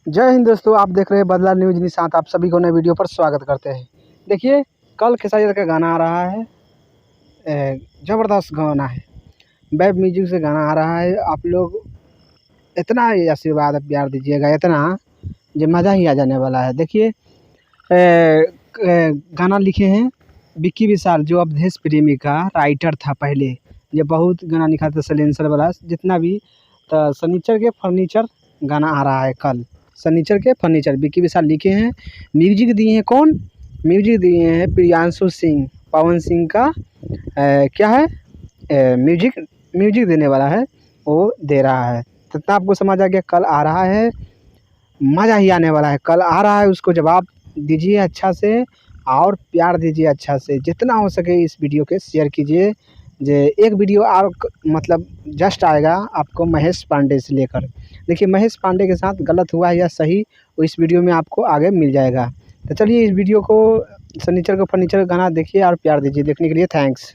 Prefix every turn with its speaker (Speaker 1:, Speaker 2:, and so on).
Speaker 1: जय हिंद दोस्तों, आप देख रहे हैं बदला न्यूज निशांत। आप सभी को नए वीडियो पर स्वागत करते हैं। देखिए, कल खेसारी का गाना आ रहा है, ज़बरदस्त गाना है, वेब म्यूजिक से गाना आ रहा है। आप लोग इतना ही आशीर्वाद प्यार दीजिएगा, इतना जो मज़ा ही आ जाने वाला है। देखिए, गाना लिखे हैं विक्की विशाल, जो अवधेश प्रेमी का राइटर था पहले। ये बहुत गाना लिखा था, सलेंसर वाला जितना भी। तो सनीचर के फर्नीचर गाना आ रहा है कल। सनीचर के फर्नीचर विक्की विशाल लिखे हैं। म्यूजिक दिए हैं कौन? म्यूजिक दिए हैं प्रियांशु सिंह। पवन सिंह का क्या है, म्यूजिक देने वाला है, वो दे रहा है। तो इतना आपको समझ आ गया, कल आ रहा है, मज़ा ही आने वाला है। कल आ रहा है, उसको जवाब दीजिए अच्छा से और प्यार दीजिए अच्छा से। जितना हो सके इस वीडियो के शेयर कीजिए। जे एक वीडियो और मतलब जस्ट आएगा आपको महेश पांडे से लेकर। देखिए, महेश पांडे के साथ गलत हुआ है या सही, वो इस वीडियो में आपको आगे मिल जाएगा। तो चलिए, इस वीडियो को सनीचर को फर्नीचर गाना देखिए और प्यार दीजिए। देखने के लिए थैंक्स।